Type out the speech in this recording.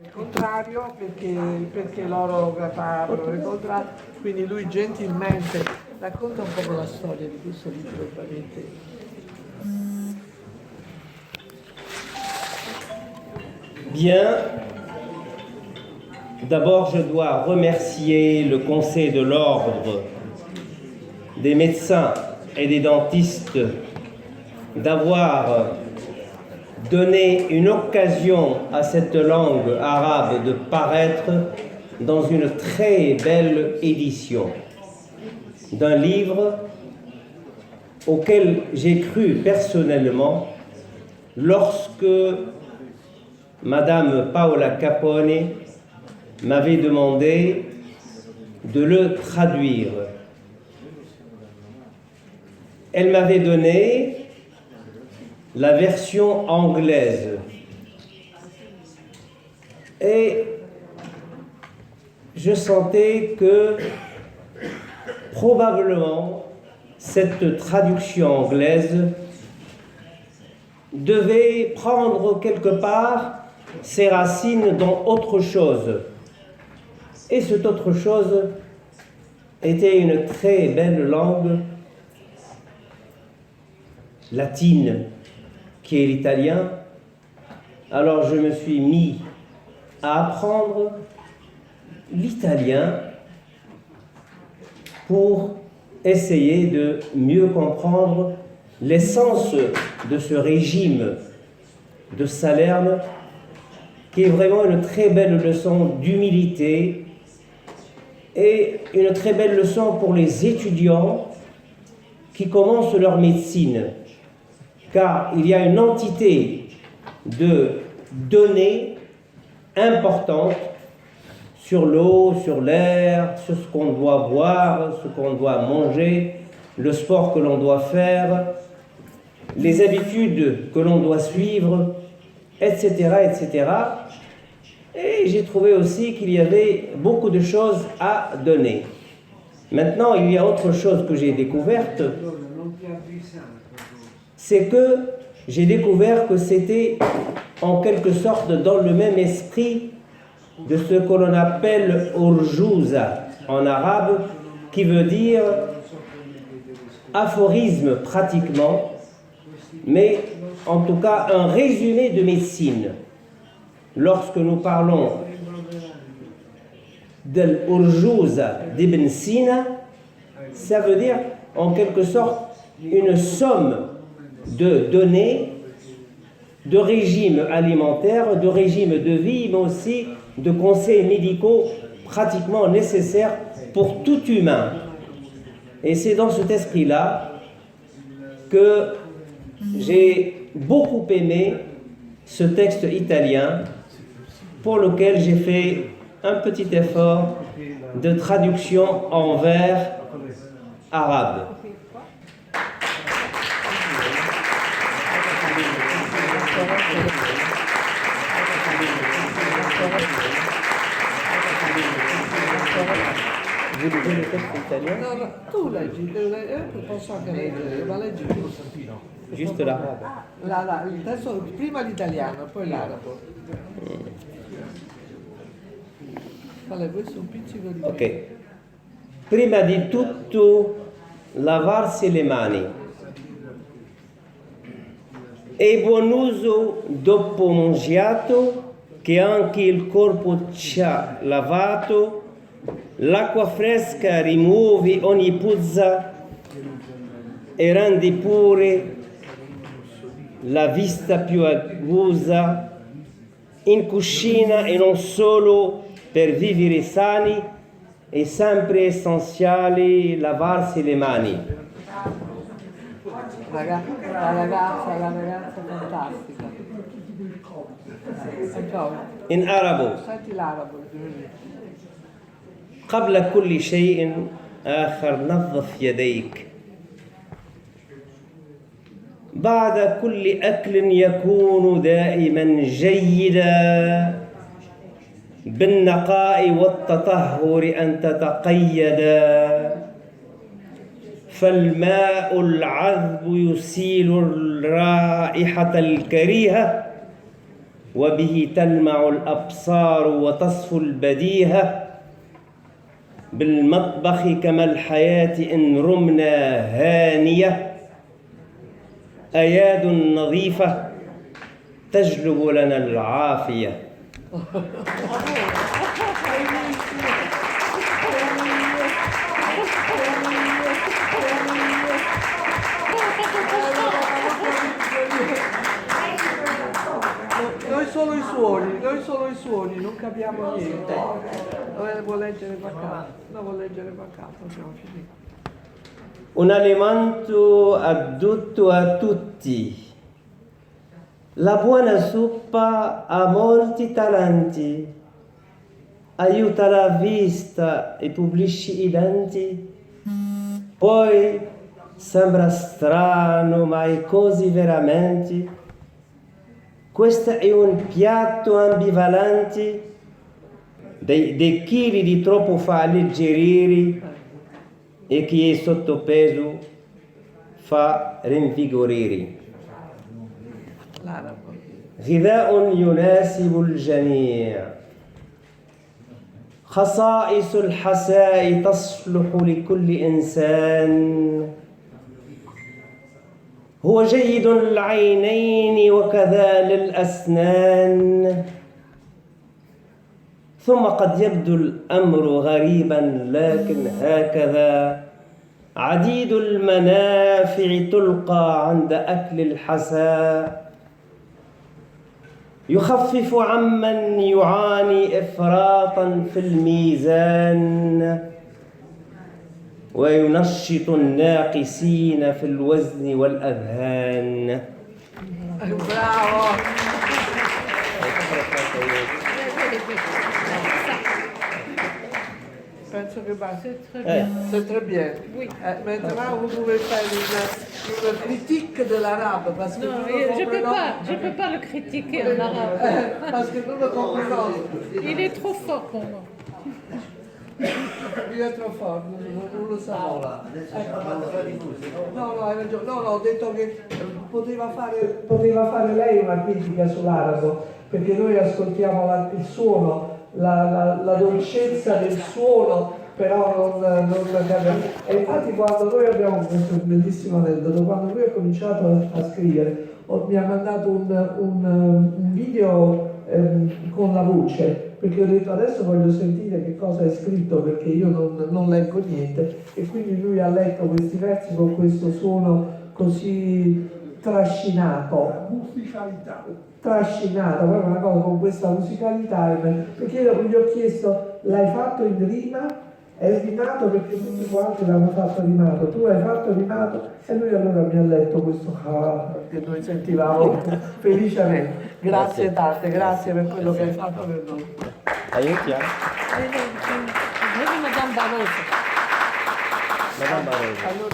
Il contrario perché loro parlano il contrario, quindi lui gentilmente racconta un po' la storia di questo libro veramente. Bien, d'abord je dois remercier le Conseil de l'Ordre des médecins et des dentistes d'avoir donné une occasion à cette langue arabe de paraître dans une très belle édition d'un livre auquel j'ai cru personnellement lorsque Madame Paola Capone m'avait demandé de le traduire. Elle m'avait donné la version anglaise et je sentais que probablement cette traduction anglaise devait prendre quelque part ses racines dans autre chose. Et cette autre chose était une très belle langue latine, qui est l'italien. Alors je me suis mis à apprendre l'italien pour essayer de mieux comprendre l'essence de ce régime de Salerne, qui est vraiment une très belle leçon d'humilité et une très belle leçon pour les étudiants qui commencent leur médecine, car il y a une entité de données importantes sur l'eau, sur l'air, sur ce qu'on doit boire, ce qu'on doit manger, le sport que l'on doit faire, les habitudes que l'on doit suivre, etc., etc. Et j'ai trouvé aussi qu'il y avait beaucoup de choses à donner. Maintenant, il y a autre chose que j'ai découverte, c'est que j'ai découvert que c'était en quelque sorte dans le même esprit de ce que l'on appelle urjuza en arabe, qui veut dire aphorisme pratiquement, mais en tout cas un résumé de médecine. Lorsque nous parlons de l'urjuza d'Ibn Sina, ça veut dire en quelque sorte une somme de données, de régimes alimentaires, de régimes de vie, mais aussi de conseils médicaux pratiquement nécessaires pour tout humain. Et c'est dans cet esprit-là que j'ai beaucoup aimé ce texte italien, pour lequel j'ai fait un petit effort de traduction en vers arabe. Vous lisez le texte italien? No, tu leggi, posso anche leggere, ma leggi tu. Juste l'arabe. Il testo, prima l'italiano, poi l'arabo. Allora, questo è un pizzico di... Ok. Prima di tutto lavarsi le mani. È buon uso dopo mangiato che anche il corpo ci ha lavato. L'acqua fresca rimuove ogni puzza e rende pure la vista più acuta in cucina e non solo per vivere sani è sempre essenziale lavarsi le mani. La ragazza fantastica. In arabo. Senti l'arabo. قبل كل شيء آخر نظف يديك. بعد كل أكل يكون دائما جيدا بالنقاء والتطهر أن تتقيدا، فالماء العذب يسيل الرائحة الكريهة وبه تلمع الأبصار وتصفو البديهة بالمطبخ كما الحياة إن رمنا هانية أياد نظيفة تجلب لنا العافية. Noi solo i suoni, non capiamo niente. Vuoi leggere qua accanto? No, vuoi leggere qua accanto, abbiamo finito. Un alimento addetto a tutti. La buona zuppa ha molti talenti. Aiuta la vista e pulisce i denti. Poi sembra strano, ma è così veramente. Questo è un piatto ambivalente, dei chili di troppo fa alleggerire e chi è sottopeso fa rinvigorire. L'arabo. غذاء يناسب الجميع. خصائص الحساء تصلح لكل إنسان. هو جيد للعينين وكذا للأسنان. ثم قد يبدو الأمر غريبا لكن هكذا عديد المنافع تلقى عند أكل الحساء. يخفف عمن يعاني إفراطا في الميزان وينشط الناقصين في الوزن والأذهان. Bravo! Penso che basta. C'est très bien. Oui. Maintenant, vous pouvez faire une critique de l'arabe parce que Non, nous ne je peux pas le critiquer en arabe. Parce que nous ne comprenons. Il est trop fort pour moi. Lui è troppo forte, non lo so. No, hai ragione. No, ho detto che poteva fare lei una critica sull'arabo, perché noi ascoltiamo il suono, la dolcezza del suono, però non capiamo. E infatti quando noi abbiamo questo bellissimo aneddoto, quando lui ha cominciato a scrivere, mi ha mandato un video con la voce, perché ho detto adesso voglio sentire che cosa hai scritto perché io non leggo niente, e quindi lui ha letto questi versi con questo suono così trascinato, proprio una cosa con questa musicalità, perché io gli ho chiesto l'hai fatto in rima? È rimato perché tutti quanti l'hanno fatto rimato, tu l'hai fatto rimato, e lui allora mi ha letto questo che noi sentivamo felicemente. Grazie tante, grazie per quello che hai fatto per noi. Aiutiamo. Madame Barroso. Madame Barroso.